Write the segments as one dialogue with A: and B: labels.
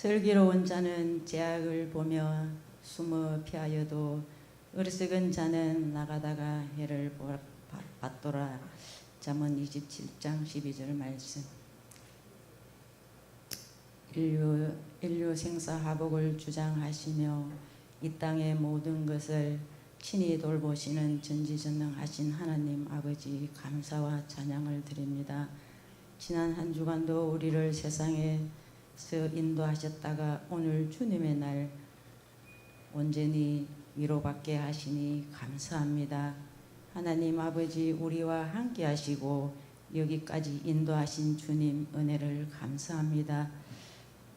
A: 슬기로운 자는 제약을 보며 숨어 피하여도 어리석은 자는 나가다가 해를 받도라. 잠언 27장 12절 말씀. 인류 생사화복을 주장하시며 이 땅의 모든 것을 친히 돌보시는 전지전능하신 하나님 아버지 감사와 찬양을 드립니다. 지난 한 주간도 우리를 세상에서 인도하셨다가 오늘 주님의 날 온전히 위로받게 하시니 감사합니다. 하나님 아버지 우리와 함께 하시고 여기까지 인도하신 주님 은혜를 감사합니다.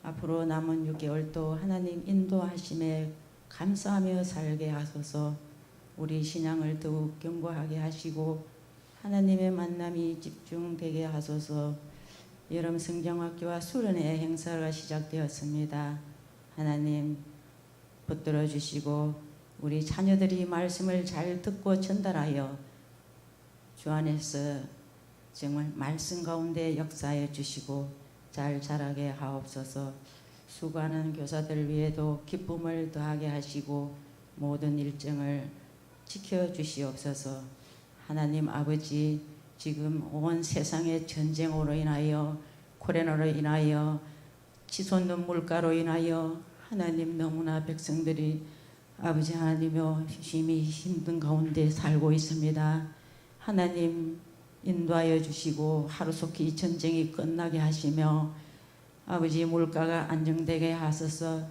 A: 앞으로 남은 6개월도 하나님 인도하심에 감사하며 살게 하소서. 우리 신앙을 더욱 견고하게 하시고 하나님의 만남이 집중되게 하소서. 여름 성경학교와 수련회 행사가 시작되었습니다. 하나님 붙들어 주시고 우리 자녀들이 말씀을 잘 듣고 전달하여 주 안에서 정말 말씀 가운데 역사해 주시고 잘 자라게 하옵소서. 수고하는 교사들 위에도 기쁨을 더하게 하시고 모든 일정을 지켜주시옵소서. 하나님 아버지 지금 온 세상의 전쟁으로 인하여 코로나로 인하여 치솟는 물가로 인하여 하나님 너무나 백성들이 아버지 하나님여 심히 힘든 가운데 살고 있습니다. 하나님 인도하여 주시고 하루속히 이 전쟁이 끝나게 하시며 아버지 물가가 안정되게 하소서.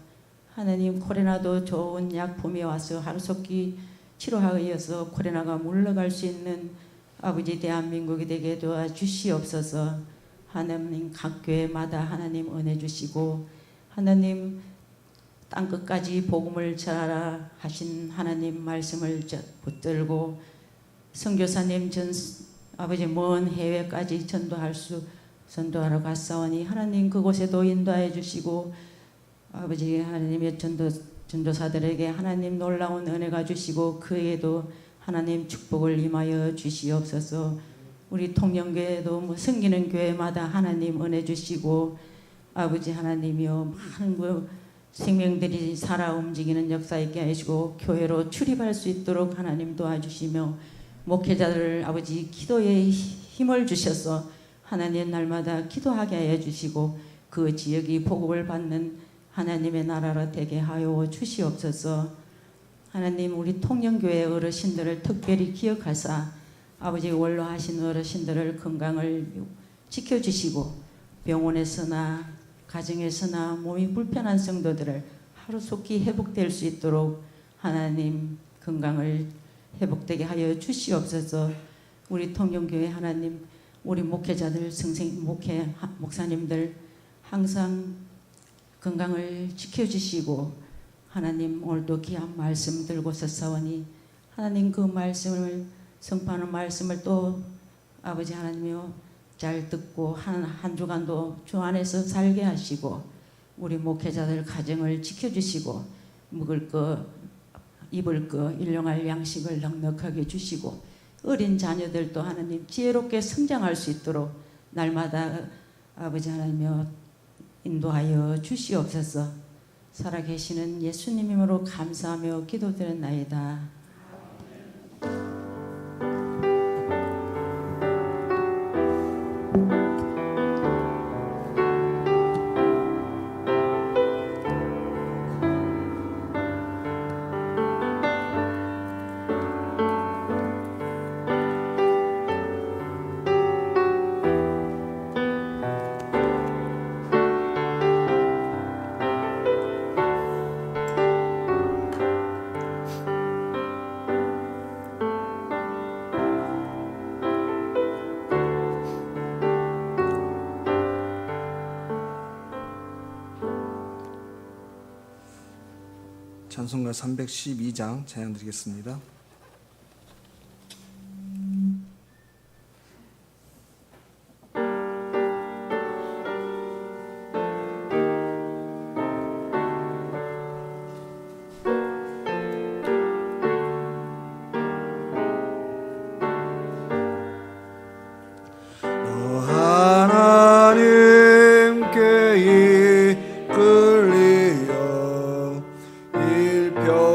A: 하나님 코로나도 좋은 약품이 와서 하루속히 치료하여서 코로나가 물러갈 수 있는 아버지 대한민국이 되게 도와주시옵소서. 하나님 각 교회마다 하나님 은혜 주시고 하나님 땅끝까지 복음을 전하라 하신 하나님 말씀을 붙들고 선교사님 아버지 먼 해외까지 전도하러 갔사오니 하나님 그곳에도 인도하여 주시고 아버지 하나님의 전도사들에게 하나님 놀라운 은혜가 주시고 그에도 하나님 축복을 임하여 주시옵소서. 우리 통영교회도 섬기는 교회마다 하나님 은혜 주시고 아버지 하나님이여 많은 생명들이 살아 움직이는 역사 있게 하시고 교회로 출입할 수 있도록 하나님 도와주시며 목회자들 아버지 기도에 힘을 주셔서 하나님 날마다 기도하게 하여 주시고 그 지역이 복음을 받는 하나님의 나라로 되게 하여 주시옵소서. 하나님 우리 통영교회 어르신들을 특별히 기억하사 아버지 원로하신 어르신들을 건강을 지켜주시고 병원에서나 가정에서나 몸이 불편한 성도들을 하루속히 회복될 수 있도록 하나님 건강을 회복되게 하여 주시옵소서. 우리 통영교회 하나님 우리 목회자들 목사님들 항상 건강을 지켜주시고 하나님 오늘도 귀한 말씀 들고서 싸우니 하나님 그 말씀을 선포하는 말씀을 또 아버지 하나님이요 잘 듣고 한 주간도 주 안에서 살게 하시고 우리 목회자들 가정을 지켜주시고 먹을 거 입을 거 일용할 양식을 넉넉하게 주시고 어린 자녀들도 하나님 지혜롭게 성장할 수 있도록 날마다 아버지 하나님이요 인도하여 주시옵소서. 살아계시는 예수님 이름으로 감사하며 기도드렸나이다.
B: 찬송가 312장 찬양 드리겠습니다.
C: 너 하나님께 이끌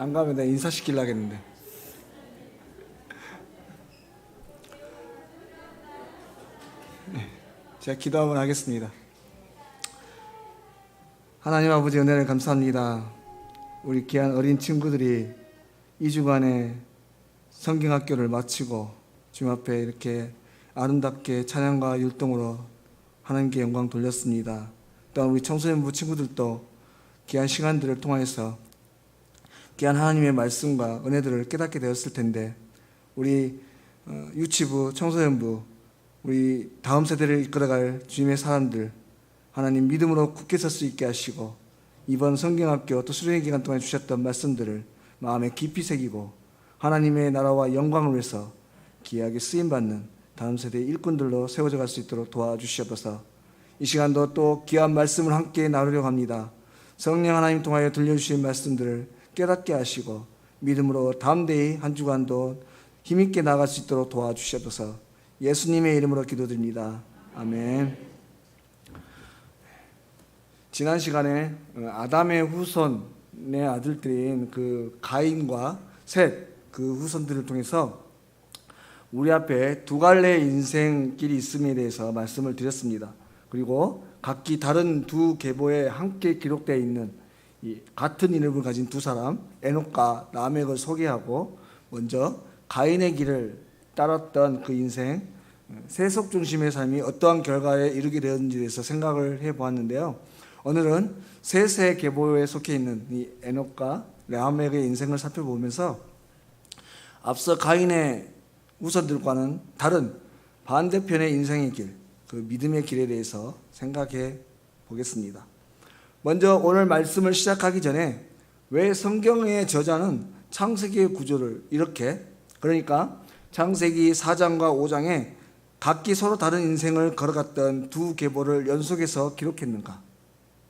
B: 안 가면 내가 인사시키려고 했는데. 제가 기도 한번 하겠습니다. 하나님 아버지 은혜를 감사합니다. 우리 귀한 어린 친구들이 2주간의 성경학교를 마치고 주님 앞에 이렇게 아름답게 찬양과 율동으로 하나님께 영광 돌렸습니다. 또한 우리 청소년부 친구들도 귀한 시간들을 통해서 귀한 하나님의 말씀과 은혜들을 깨닫게 되었을 텐데, 우리 유치부, 청소년부, 우리 다음 세대를 이끌어갈 주님의 사람들, 하나님 믿음으로 굳게 설 수 있게 하시고, 이번 성경학교 또 수련회 기간 동안 주셨던 말씀들을 마음에 깊이 새기고 하나님의 나라와 영광을 위해서 귀하게 쓰임받는 다음 세대의 일꾼들로 세워져 갈 수 있도록 도와주시옵소서. 이 시간도 또 귀한 말씀을 함께 나누려고 합니다. 성령 하나님 통하여 들려주신 말씀들을 깨닫게 하시고 믿음으로 담대히 한 주간도 힘있게 나아갈 수 있도록 도와주시옵소서. 예수님의 이름으로 기도드립니다. 아멘. 지난 시간에 아담의 후손의 아들들인 그 가인과 셋, 그 후손들을 통해서 우리 앞에 두 갈래의 인생길이 있음에 대해서 말씀을 드렸습니다. 그리고 각기 다른 두 계보에 함께 기록되어 있는 이 같은 이름을 가진 두 사람, 에녹과 라멕을 소개하고, 먼저 가인의 길을 따랐던 그 인생, 세속 중심의 삶이 어떠한 결과에 이르게 되었는지에 대해서 생각을 해보았는데요. 오늘은 셋의 계보에 속해 있는 이 에녹과 라멕의 인생을 살펴보면서 앞서 가인의 후손들과는 다른 반대편의 인생의 길, 그 믿음의 길에 대해서 생각해 보겠습니다. 먼저 오늘 말씀을 시작하기 전에 왜 성경의 저자는 창세기의 구조를 이렇게, 그러니까 창세기 4장과 5장에 각기 서로 다른 인생을 걸어갔던 두 계보를 연속해서 기록했는가?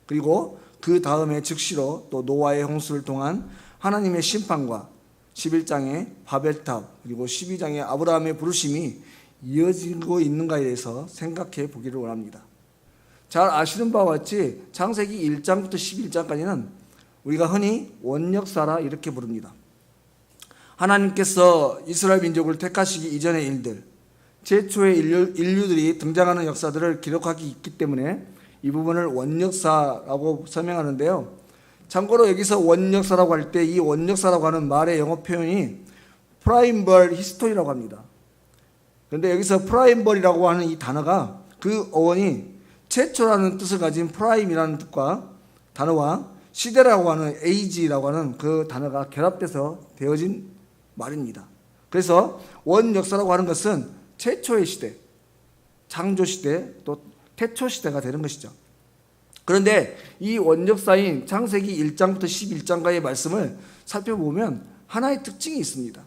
B: 그리고 그 다음에 즉시로 또 노아의 홍수를 통한 하나님의 심판과 11장의 바벨탑, 그리고 12장의 아브라함의 부르심이 이어지고 있는가에 대해서 생각해 보기를 원합니다. 잘 아시는 바와 같이 창세기 1장부터 11장까지는 우리가 흔히 원역사라 이렇게 부릅니다. 하나님께서 이스라엘 민족을 택하시기 이전의 일들, 최초의 인류들이 등장하는 역사들을 기록하기 있기 때문에 이 부분을 원역사라고 설명하는데요. 참고로 여기서 원역사라고 할 때 이 원역사라고 하는 말의 영어 표현이 프라임벌 히스토리라고 합니다. 그런데 여기서 프라임벌이라고 하는 이 단어가 그 어원이 최초라는 뜻을 가진 프라임이라는 뜻과 단어와 시대라고 하는 에이지라고 하는 그 단어가 결합돼서 되어진 말입니다. 그래서 원역사라고 하는 것은 최초의 시대, 창조 시대, 또 태초 시대가 되는 것이죠. 그런데 이 원역사인 창세기 1장부터 11장과의 말씀을 살펴보면 하나의 특징이 있습니다.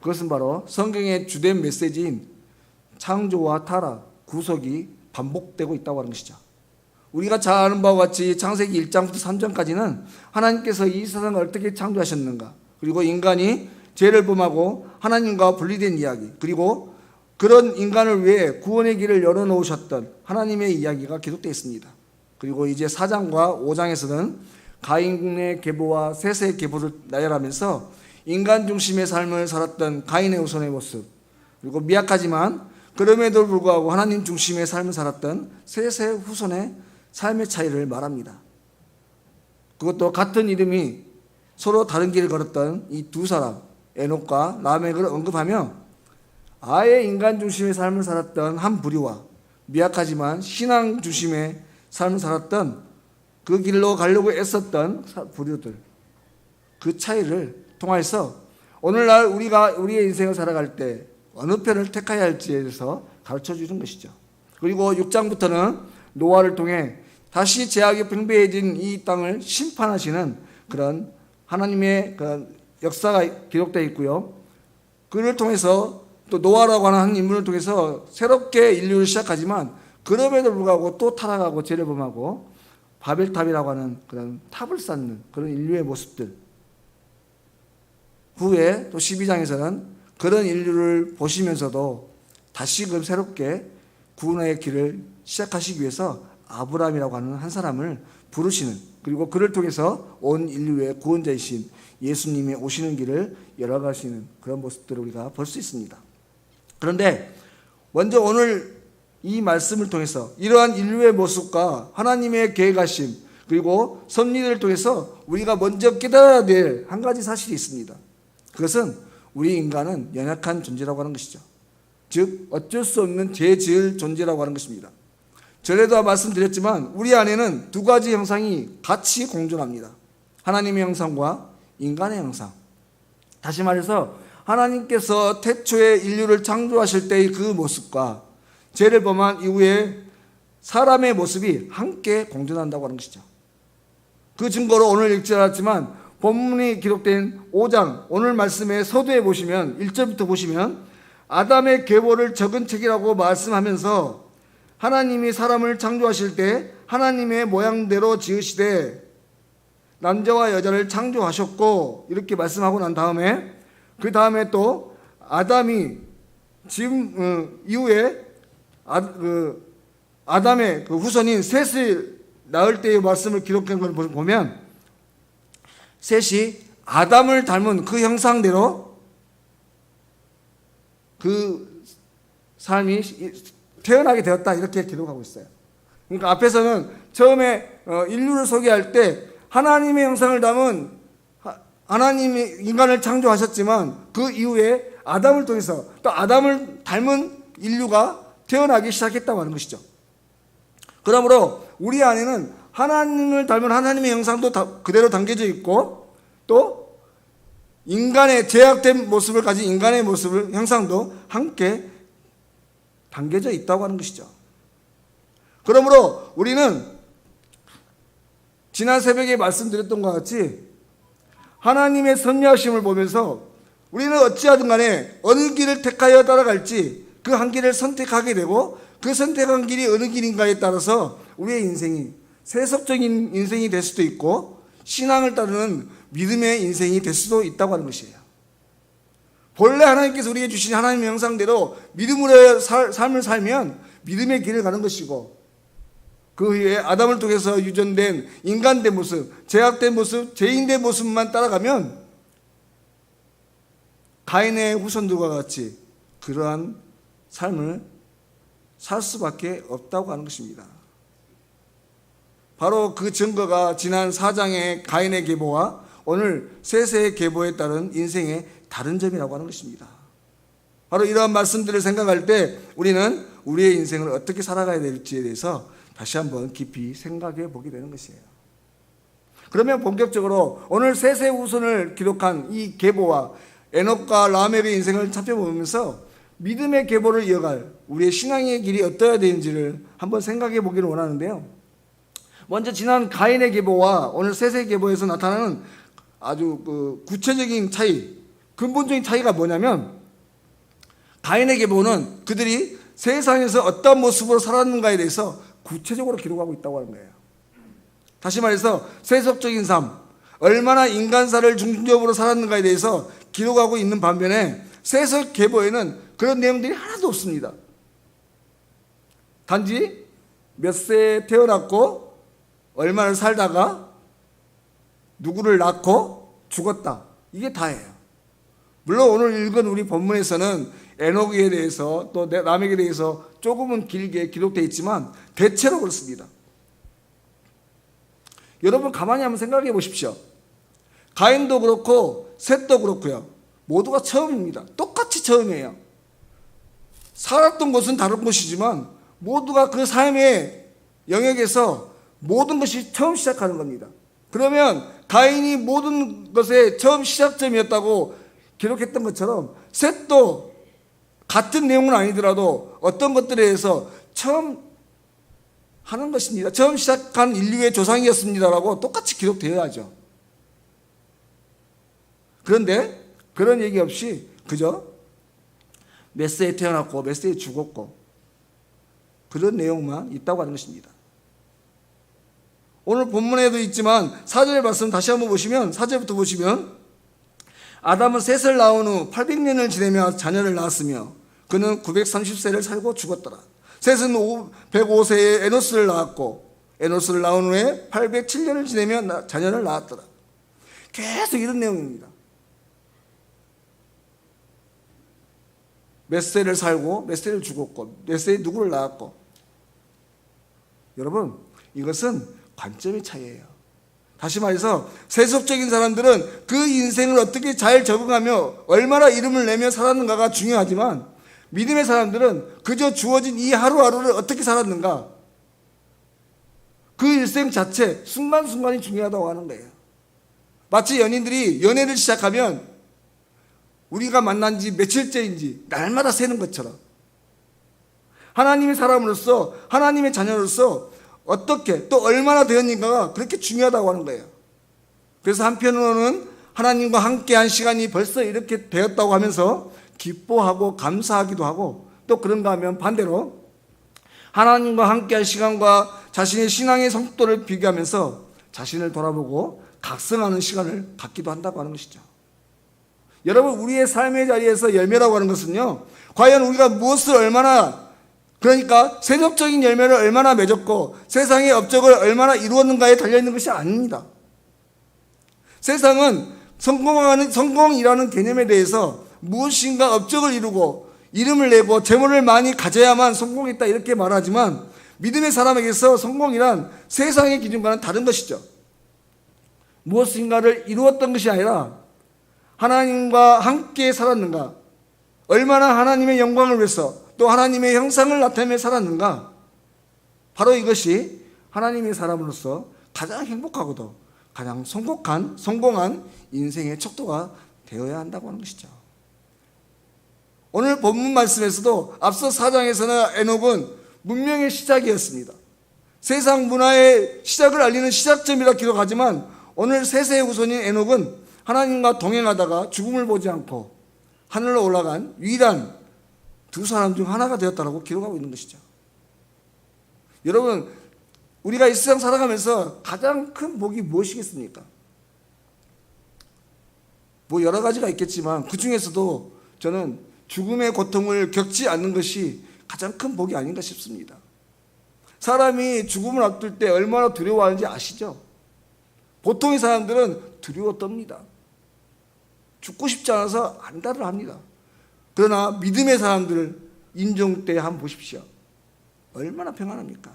B: 그것은 바로 성경의 주된 메시지인 창조와 타락, 구속이 반복되고 있다고 하는 것이죠. 우리가 잘 아는 바와 같이 창세기 1장부터 3장까지는 하나님께서 이 세상을 어떻게 창조하셨는가, 그리고 인간이 죄를 범하고 하나님과 분리된 이야기, 그리고 그런 인간을 위해 구원의 길을 열어놓으셨던 하나님의 이야기가 기록되어 있습니다. 그리고 이제 4장과 5장에서는 가인의 계보와 셋의 계보를 나열하면서 인간 중심의 삶을 살았던 가인의 후손의 모습, 그리고 미약하지만 그럼에도 불구하고 하나님 중심의 삶을 살았던 셋의 후손의 삶의 차이를 말합니다. 그것도 같은 이름이 서로 다른 길을 걸었던 이 두 사람, 에녹과 라멕을 언급하며 아예 인간 중심의 삶을 살았던 한 부류와 미약하지만 신앙 중심의 삶을 살았던 그 길로 가려고 애썼던 부류들, 그 차이를 통해서 오늘날 우리가 우리의 인생을 살아갈 때 어느 편을 택해야 할지에 대해서 가르쳐 주는 것이죠. 그리고 6장부터는 노아를 통해 다시 죄악이 팽배해진 이 땅을 심판하시는 그런 하나님의 그 역사가 기록되어 있고요. 그를 통해서 또 노아라고 하는 한 인물을 통해서 새롭게 인류를 시작하지만 그럼에도 불구하고 또 타락하고 죄를 범하고 바벨탑이라고 하는 그런 탑을 쌓는 그런 인류의 모습들, 후에 또 12장에서는 그런 인류를 보시면서도 다시금 새롭게 구원의 길을 시작하시기 위해서 아브라함이라고 하는 한 사람을 부르시는 그리고 그를 통해서 온 인류의 구원자이신 예수님이 오시는 길을 열어가시는 그런 모습들을 우리가 볼 수 있습니다. 그런데 먼저 오늘 이 말씀을 통해서 이러한 인류의 모습과 하나님의 계획하심 그리고 섭리를 통해서 우리가 먼저 깨달아야 될 한 가지 사실이 있습니다. 그것은 우리 인간은 연약한 존재라고 하는 것이죠. 즉 어쩔 수 없는 죄 지을 존재라고 하는 것입니다. 전에도 말씀드렸지만 우리 안에는 두 가지 형상이 같이 공존합니다. 하나님의 형상과 인간의 형상. 다시 말해서 하나님께서 태초에 인류를 창조하실 때의 그 모습과 죄를 범한 이후에 사람의 모습이 함께 공존한다고 하는 것이죠. 그 증거로 오늘 읽지 않았지만 본문이 기록된 5장 오늘 말씀의 서두에 보시면 1절부터 보시면 아담의 계보를 적은 책이라고 말씀하면서 하나님이 사람을 창조하실 때 하나님의 모양대로 지으시되 남자와 여자를 창조하셨고 이렇게 말씀하고 난 다음에 그 다음에 또 아담이 지금 이후에 아담의 그 후손인 셋을 낳을 때의 말씀을 기록한 걸 보면 셋이 아담을 닮은 그 형상대로 그 삶이 태어나게 되었다 이렇게 기록하고 있어요. 그러니까 앞에서는 처음에 인류를 소개할 때 하나님의 형상을 담은 하나님이 인간을 창조하셨지만 그 이후에 아담을 통해서 또 아담을 닮은 인류가 태어나기 시작했다고 하는 것이죠. 그러므로 우리 안에는 하나님을 닮은 하나님의 형상도 그대로 담겨져 있고 또 인간의 제약된 모습을 가진 인간의 모습을 형상도 함께 담겨져 있다고 하는 것이죠. 그러므로 우리는 지난 새벽에 말씀드렸던 것 같이 하나님의 섭리하심을 보면서 우리는 어찌하든 간에 어느 길을 택하여 따라갈지 그 한 길을 선택하게 되고 그 선택한 길이 어느 길인가에 따라서 우리의 인생이 세속적인 인생이 될 수도 있고 신앙을 따르는 믿음의 인생이 될 수도 있다고 하는 것이에요. 본래 하나님께서 우리에게 주신 하나님의 형상대로 믿음으로의 삶을 살면 믿음의 길을 가는 것이고 그 후에 아담을 통해서 유전된 인간된 모습, 제약된 모습, 죄인된 모습만 따라가면 가인의 후손들과 같이 그러한 삶을 살 수밖에 없다고 하는 것입니다. 바로 그 증거가 지난 4장의 가인의 계보와 오늘 셋의 계보에 따른 인생의 다른 점이라고 하는 것입니다. 바로 이러한 말씀들을 생각할 때 우리는 우리의 인생을 어떻게 살아가야 될지에 대해서 다시 한번 깊이 생각해 보게 되는 것이에요. 그러면 본격적으로 오늘 셋의 후손을 기록한 이 계보와 에녹과 라멕의 인생을 살펴보면서 믿음의 계보를 이어갈 우리의 신앙의 길이 어떠해야 되는지를 한번 생각해 보기를 원하는데요. 먼저 지난 가인의 계보와 오늘 셋의 계보에서 나타나는 아주 구체적인 차이, 근본적인 차이가 뭐냐면 가인의 계보는 그들이 세상에서 어떤 모습으로 살았는가에 대해서 구체적으로 기록하고 있다고 하는 거예요. 다시 말해서 세속적인 삶, 얼마나 인간사를 중심적으로 살았는가에 대해서 기록하고 있는 반면에 셋의 계보에는 그런 내용들이 하나도 없습니다. 단지 몇 세에 태어났고 얼마나 살다가 누구를 낳고 죽었다. 이게 다예요. 물론 오늘 읽은 우리 본문에서는 에녹에 대해서 또 라멕에 대해서 조금은 길게 기록되어 있지만 대체로 그렇습니다. 여러분 가만히 한번 생각해 보십시오. 가인도 그렇고 셋도 그렇고요. 모두가 처음입니다. 똑같이 처음이에요. 살았던 곳은 다른 곳이지만 모두가 그 삶의 영역에서 모든 것이 처음 시작하는 겁니다. 그러면 가인이 모든 것의 처음 시작점이었다고 기록했던 것처럼 셋도 같은 내용은 아니더라도 어떤 것들에 대해서 처음 하는 것입니다. 처음 시작한 인류의 조상이었습니다라고 똑같이 기록되어야죠. 그런데 그런 얘기 없이 그저 몇 세에 태어났고 몇 세에 죽었고 그런 내용만 있다고 하는 것입니다. 오늘 본문에도 있지만 4절의 말씀 다시 한번 보시면 4절부터 보시면 아담은 셋을 낳은 후 800년을 지내며 자녀를 낳았으며 그는 930세를 살고 죽었더라. 셋은 105세에 에노스를 낳았고 에노스를 낳은 후에 807년을 지내며 자녀를 낳았더라. 계속 이런 내용입니다. 몇 세를 살고 몇 세를 죽었고 몇 세에 누구를 낳았고. 여러분, 이것은 관점의 차이예요. 다시 말해서 세속적인 사람들은 그 인생을 어떻게 잘 적응하며 얼마나 이름을 내며 살았는가가 중요하지만, 믿음의 사람들은 그저 주어진 이 하루하루를 어떻게 살았는가, 그 일생 자체 순간순간이 중요하다고 하는 거예요. 마치 연인들이 연애를 시작하면 우리가 만난 지 며칠째인지 날마다 세는 것처럼, 하나님의 사람으로서 하나님의 자녀로서 어떻게 또 얼마나 되었는가가 그렇게 중요하다고 하는 거예요. 그래서 한편으로는 하나님과 함께한 시간이 벌써 이렇게 되었다고 하면서 기뻐하고 감사하기도 하고, 또 그런가 하면 반대로 하나님과 함께한 시간과 자신의 신앙의 속도를 비교하면서 자신을 돌아보고 각성하는 시간을 갖기도 한다고 하는 것이죠. 여러분, 우리의 삶의 자리에서 열매라고 하는 것은요, 과연 우리가 무엇을 얼마나, 그러니까 세속적인 열매를 얼마나 맺었고 세상의 업적을 얼마나 이루었는가에 달려있는 것이 아닙니다. 세상은 성공이라는 개념에 대해서 무엇인가 업적을 이루고 이름을 내고 재물을 많이 가져야만 성공했다 이렇게 말하지만, 믿음의 사람에게서 성공이란 세상의 기준과는 다른 것이죠. 무엇인가를 이루었던 것이 아니라 하나님과 함께 살았는가, 얼마나 하나님의 영광을 위해서 또 하나님의 형상을 나타내며 살았는가, 바로 이것이 하나님의 사람으로서 가장 행복하고도 가장 성공한 인생의 척도가 되어야 한다고 하는 것이죠. 오늘 본문 말씀에서도 앞서 4장에서는 에녹은 문명의 시작이었습니다. 세상 문화의 시작을 알리는 시작점이라 기록하지만, 오늘 셋의 후손인 에녹은 하나님과 동행하다가 죽음을 보지 않고 하늘로 올라간 유일한 두 사람 중 하나가 되었다고 기록하고 있는 것이죠. 여러분, 우리가 이 세상 살아가면서 가장 큰 복이 무엇이겠습니까? 뭐 여러 가지가 있겠지만 그 중에서도 저는 죽음의 고통을 겪지 않는 것이 가장 큰 복이 아닌가 싶습니다. 사람이 죽음을 앞둘 때 얼마나 두려워하는지 아시죠? 보통의 사람들은 두려워 떱니다. 죽고 싶지 않아서 안달을 합니다. 그러나 믿음의 사람들 임종 때 한번 보십시오. 얼마나 평안합니까?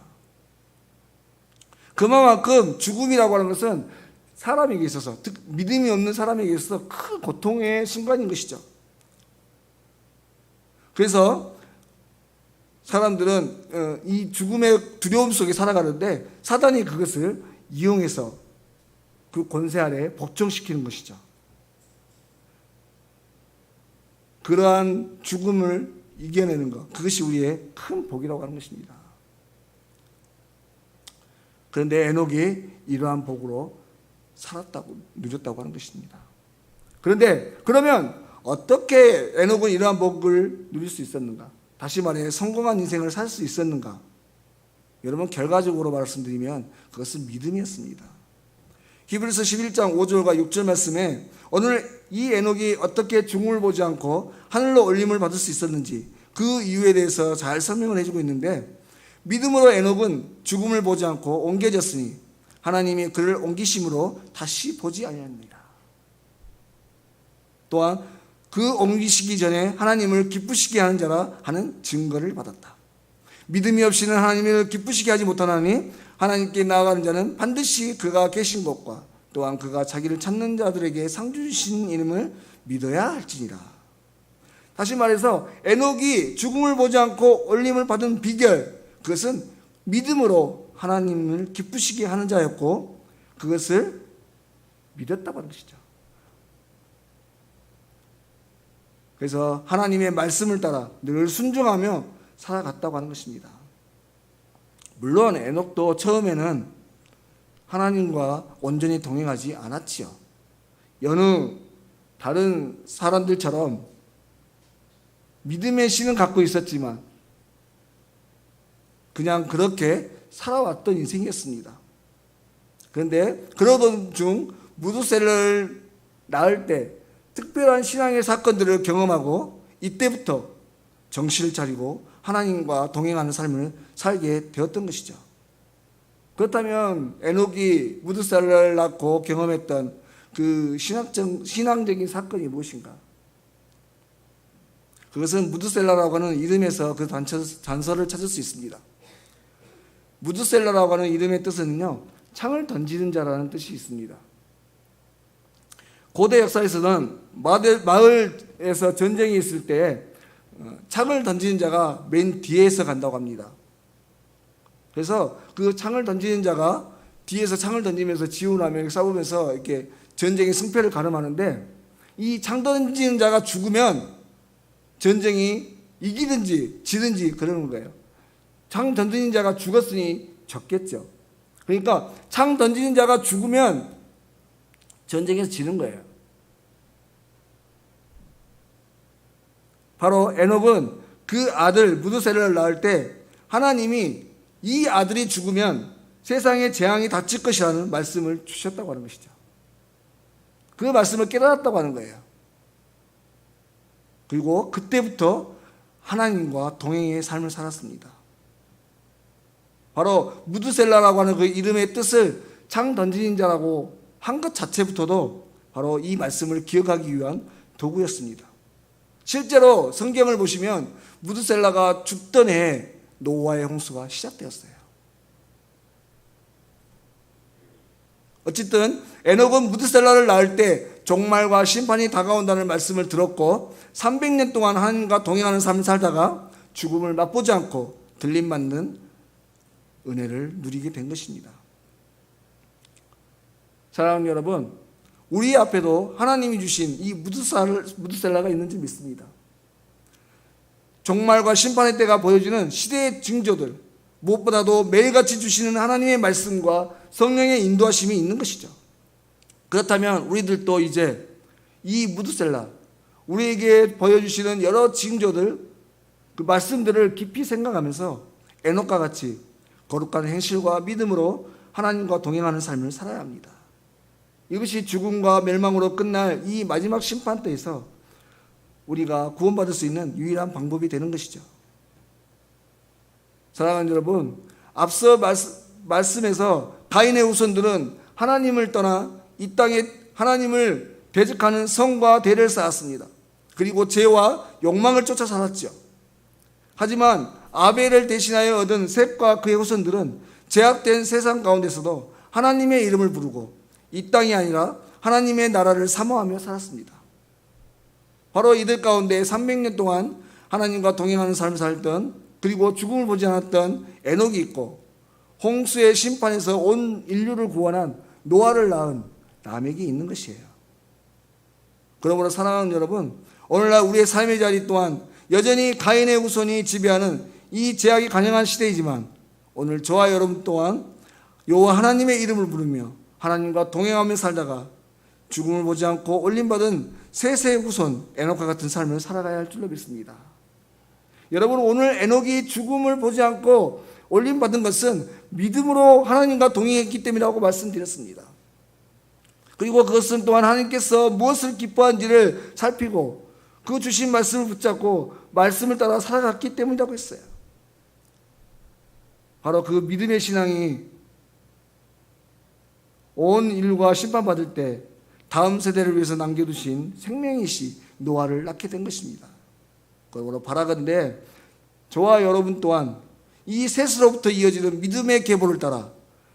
B: 그만큼 죽음이라고 하는 것은 사람에게 있어서, 즉 믿음이 없는 사람에게 있어서 큰 고통의 순간인 것이죠. 그래서 사람들은 이 죽음의 두려움 속에 살아가는데, 사단이 그것을 이용해서 그 권세 아래 복종시키는 것이죠. 그러한 죽음을 이겨내는 것, 그것이 우리의 큰 복이라고 하는 것입니다. 그런데 에녹이 이러한 복으로 누렸다고 하는 것입니다. 그런데 그러면 어떻게 에녹은 이러한 복을 누릴 수 있었는가? 다시 말해 성공한 인생을 살 수 있었는가? 여러분, 결과적으로 말씀드리면 그것은 믿음이었습니다. 히브리서 11장 5절과 6절 말씀에 오늘 이 에녹이 어떻게 죽음을 보지 않고 하늘로 올림을 받을 수 있었는지 그 이유에 대해서 잘 설명을 해주고 있는데, 믿음으로 에녹은 죽음을 보지 않고 옮겨졌으니 하나님이 그를 옮기심으로 다시 보지 아니합니다. 또한 그 옮기시기 전에 하나님을 기쁘시게 하는 자라 하는 증거를 받았다. 믿음이 없이는 하나님을 기쁘시게 하지 못하나니 하나님께 나아가는 자는 반드시 그가 계신 것과 또한 그가 자기를 찾는 자들에게 상 주신 이름을 믿어야 할지니라. 다시 말해서 에녹이 죽음을 보지 않고 올림을 받은 비결, 그것은 믿음으로 하나님을 기쁘시게 하는 자였고 그것을 믿었다고 하는 것이죠. 그래서 하나님의 말씀을 따라 늘 순종하며 살아갔다고 하는 것입니다. 물론 에녹도 처음에는 하나님과 온전히 동행하지 않았지요. 여느 다른 사람들처럼 믿음의 신은 갖고 있었지만 그냥 그렇게 살아왔던 인생이었습니다. 그런데 그러던 중 무두셀을 낳을 때 특별한 신앙의 사건들을 경험하고 이때부터 정신을 차리고 하나님과 동행하는 삶을 살게 되었던 것이죠. 그렇다면 에녹이 무드셀라를 낳고 경험했던 그 신앙적인 사건이 무엇인가? 그것은 무드셀라라고 하는 이름에서 그 단서를 찾을 수 있습니다. 무드셀라라고 하는 이름의 뜻은요, 창을 던지는 자라는 뜻이 있습니다. 고대 역사에서는 마을에서 전쟁이 있을 때 창을 던지는 자가 맨 뒤에서 간다고 합니다. 그래서 그 창을 던지는 자가 뒤에서 창을 던지면서 지훈하며 싸우면서 이렇게 전쟁의 승패를 가름하는데, 이 창 던지는 자가 죽으면 전쟁이 이기든지 지든지 그러는 거예요. 창 던지는 자가 죽었으니 졌겠죠. 그러니까 창 던지는 자가 죽으면 전쟁에서 지는 거예요. 바로 에녹은 그 아들 무드셀라를 낳을 때 하나님이 이 아들이 죽으면 세상에 재앙이 닥칠 것이라는 말씀을 주셨다고 하는 것이죠. 그 말씀을 깨달았다고 하는 거예요. 그리고 그때부터 하나님과 동행의 삶을 살았습니다. 바로 무드셀라라고 하는 그 이름의 뜻을 창 던지는 자라고 한 것 자체부터도 바로 이 말씀을 기억하기 위한 도구였습니다. 실제로 성경을 보시면 무드셀라가 죽던 해에 노아의 홍수가 시작되었어요. 어쨌든 에녹은 무드셀라를 낳을 때 종말과 심판이 다가온다는 말씀을 들었고 300년 동안 하나님과 동행하는 삶을 살다가 죽음을 맛보지 않고 들림받는 은혜를 누리게 된 것입니다. 사랑하는 여러분, 우리 앞에도 하나님이 주신 이 무드셀라가 있는 줄 믿습니다. 종말과 심판의 때가 보여지는 시대의 징조들, 무엇보다도 매일같이 주시는 하나님의 말씀과 성령의 인도하심이 있는 것이죠. 그렇다면 우리들도 이제 이 무드셀라, 우리에게 보여주시는 여러 징조들, 그 말씀들을 깊이 생각하면서 에녹과 같이 거룩한 행실과 믿음으로 하나님과 동행하는 삶을 살아야 합니다. 이것이 죽음과 멸망으로 끝날 이 마지막 심판 때에서 우리가 구원받을 수 있는 유일한 방법이 되는 것이죠. 사랑하는 여러분, 앞서 말씀에서 가인의 후손들은 하나님을 떠나 이 땅에 하나님을 대적하는 성과 대를 쌓았습니다. 그리고 죄와 욕망을 쫓아 살았죠. 하지만 아벨을 대신하여 얻은 셋과 그의 후손들은 제약된 세상 가운데서도 하나님의 이름을 부르고 이 땅이 아니라 하나님의 나라를 사모하며 살았습니다. 바로 이들 가운데 300년 동안 하나님과 동행하는 삶을 살던, 그리고 죽음을 보지 않았던 에녹이 있고, 홍수의 심판에서 온 인류를 구원한 노아를 낳은 라멕이 있는 것이에요. 그러므로 사랑하는 여러분, 오늘날 우리의 삶의 자리 또한 여전히 가인의 후손이 지배하는 이 제약이 가능한 시대이지만, 오늘 저와 여러분 또한 여호와 하나님의 이름을 부르며 하나님과 동행하며 살다가 죽음을 보지 않고 올림받은 셋의 후손 에녹과 같은 삶을 살아가야 할 줄로 믿습니다. 여러분, 오늘 에녹이 죽음을 보지 않고 올림받은 것은 믿음으로 하나님과 동행했기 때문이라고 말씀드렸습니다. 그리고 그것은 또한 하나님께서 무엇을 기뻐하는지를 살피고 그 주신 말씀을 붙잡고 말씀을 따라 살아갔기 때문이라고 했어요. 바로 그 믿음의 신앙이 온 인류가 심판받을 때 다음 세대를 위해서 남겨두신 생명이시 노아를 낳게 된 것입니다. 그러므로 바라건대 저와 여러분 또한 이 셋으로부터 이어지는 믿음의 계보를 따라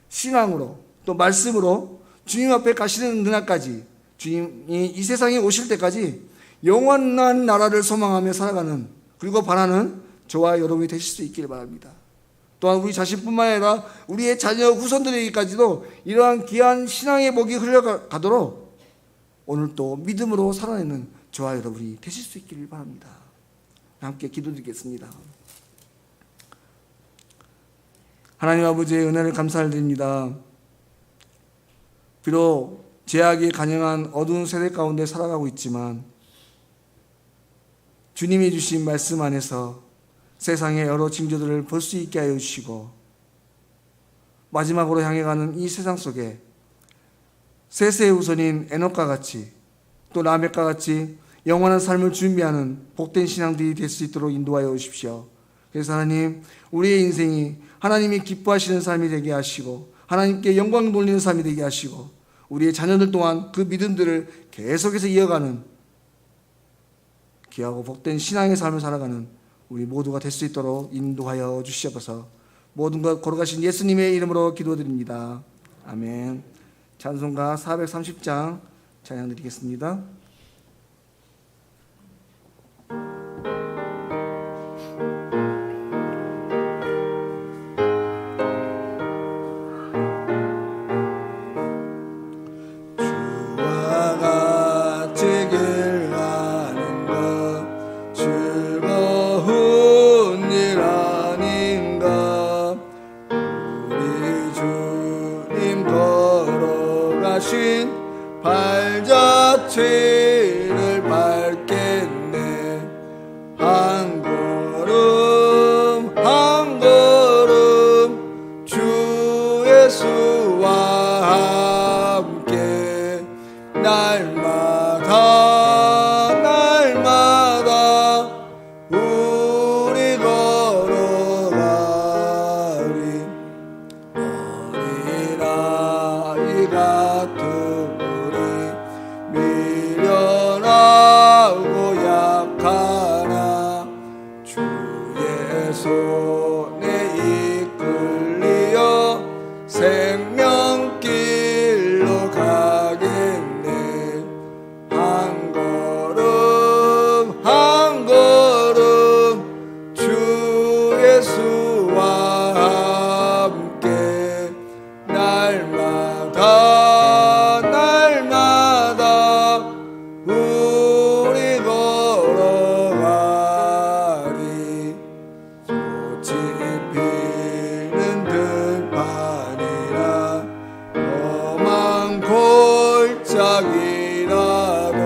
B: 신앙으로 또 말씀으로 주님 앞에 가시는 그날까지, 주님이 이 세상에 오실 때까지 영원한 나라를 소망하며 살아가는, 그리고 바라는 저와 여러분이 되실 수 있기를 바랍니다. 또한 우리 자신뿐만 아니라 우리의 자녀 후손들에게까지도 이러한 귀한 신앙의 복이 흘러가도록 오늘도 믿음으로 살아내는 저와 여러분이 되실 수 있기를 바랍니다. 함께 기도드리겠습니다. 하나님 아버지의 은혜를 감사드립니다. 비록 제약이 가능한 어두운 세대 가운데 살아가고 있지만 주님이 주신 말씀 안에서 세상의 여러 징조들을 볼 수 있게 하여 주시고, 마지막으로 향해 가는 이 세상 속에 셋의 후손인 에녹과 같이 또 라멕과 같이 영원한 삶을 준비하는 복된 신앙들이 될 수 있도록 인도하여 주십시오. 그래서 하나님, 우리의 인생이 하나님이 기뻐하시는 삶이 되게 하시고 하나님께 영광 돌리는 삶이 되게 하시고 우리의 자녀들 또한 그 믿음들을 계속해서 이어가는 귀하고 복된 신앙의 삶을 살아가는 우리 모두가 될 수 있도록 인도하여 주시옵소서. 모든 것 걸어가신 예수님의 이름으로 기도드립니다. 아멘. 찬송가 430장 찬양 드리겠습니다. 주와 같이 길 가는 것 즐거운 일 아닌가. 우리 주님 걸어가신 발자취를 밟겠네. 한 걸음 한 걸음 주 예수와 함께 날마다 날마다 우리 걸어가리. 어린아이 같은 우리 미련하고 약하나 주의 손에 이끌리어 생명길로 가겠네. 한 걸음 한 걸음 주 예수와 함께 날마다 날마다 우리 걸어가리. 꽃이 피는 등판이라 험한 골짜기라도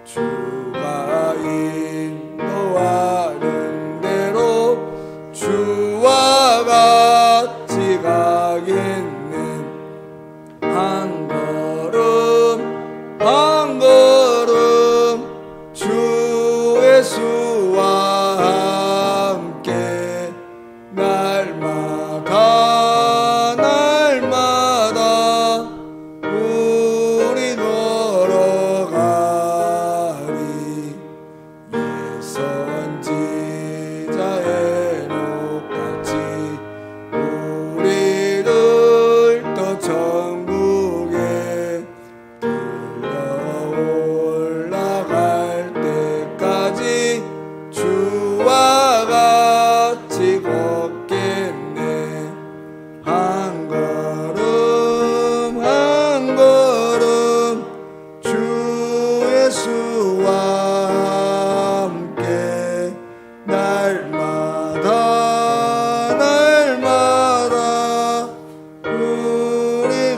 B: 주가 인도하는 대로 주와 같이 가겠네. 한 걸음 한 걸음 주 예수와 함께 날마다 날마다 우리 걸어가리. 옛 선지자의 녹같이 우리를 또 천국에 들려 올라갈 때까지 주와 같이 걷겠네. 한 걸음 한 걸음 주 예수와 함께 날마다 날마다 우리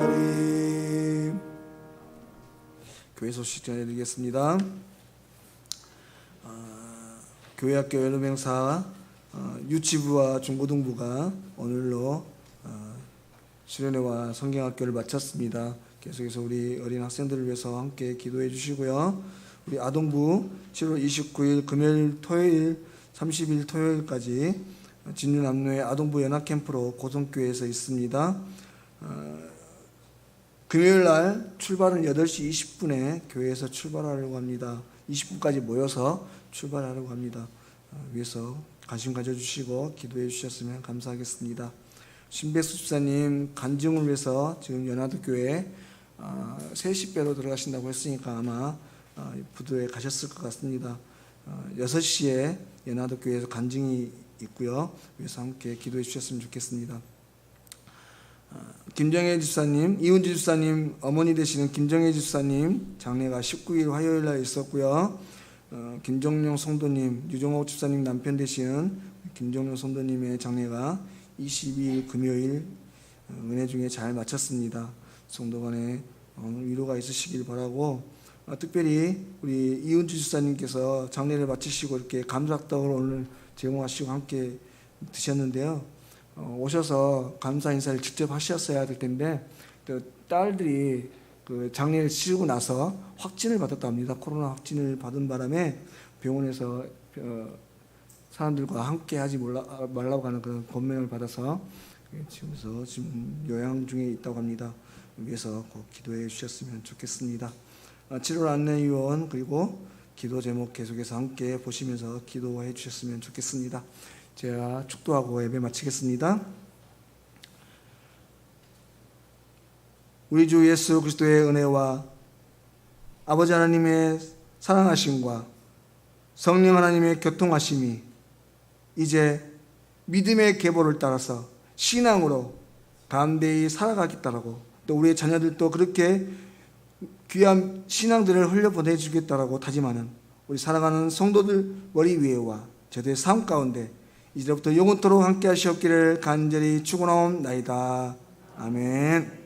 B: 걸어가리. 교회 소식 전해드리겠습니다. 교회학교 연합행사 유치부와 중고등부가 오늘로 수련회와 성경학교를 마쳤습니다. 계속해서 우리 어린 학생들을 위해서 함께 기도해 주시고요. 우리 아동부 7월 29일 금요일 토요일 30일 토요일까지 진주 남로의 아동부 연합캠프로 고성교회에서 있습니다. 금요일 날 출발은 8시 20분에 교회에서 출발하려고 합니다. 20분까지 모여서 출발하려고 합니다. 위해서 관심 가져주시고 기도해 주셨으면 감사하겠습니다. 신백수 집사님 간증을 위해서 지금 연화도교회 3시배로 들어가신다고 했으니까 아마 부두에 가셨을 것 같습니다. 6시에 연화도교회에서 간증이 있고요. 위해서 함께 기도해 주셨으면 좋겠습니다. 김정혜 집사님, 이은주 집사님 어머니 되시는 김정혜 집사님 장례가 19일 화요일 날 있었고요. 김정룡 성도님, 유정옥 집사님 남편 되시는 김정룡 성도님의 장례가 22일 금요일 은혜 중에 잘 마쳤습니다. 성도 간에 위로가 있으시길 바라고, 특별히 우리 이은주 집사님께서 장례를 마치시고 이렇게 감사떡을 오늘 제공하시고 함께 드셨는데요. 오셔서 감사 인사를 직접 하셨어야 될 텐데 또 딸들이 그 장례를 치르고 나서 확진을 받았다 합니다. 코로나 확진을 받은 바람에 병원에서 사람들과 함께 하지 말라고 하는 그런 권면을 받아서 지금 요양 중에 있다고 합니다. 위해서 꼭 기도해 주셨으면 좋겠습니다. 7월 안내위원 그리고 기도 제목 계속해서 함께 보시면서 기도해 주셨으면 좋겠습니다. 제가 축도하고 예배 마치겠습니다. 우리 주 예수 그리스도의 은혜와 아버지 하나님의 사랑하심과 성령 하나님의 교통하심이 이제 믿음의 계보를 따라서 신앙으로 담대히 살아가겠다라고, 또 우리의 자녀들도 그렇게 귀한 신앙들을 흘려보내주겠다라고 다짐하는 우리 사랑하는 성도들 머리 위에와 저들의 삶 가운데 이제부터 영원토록 함께 하시옵기를 간절히 축원하옵나이다. 아멘.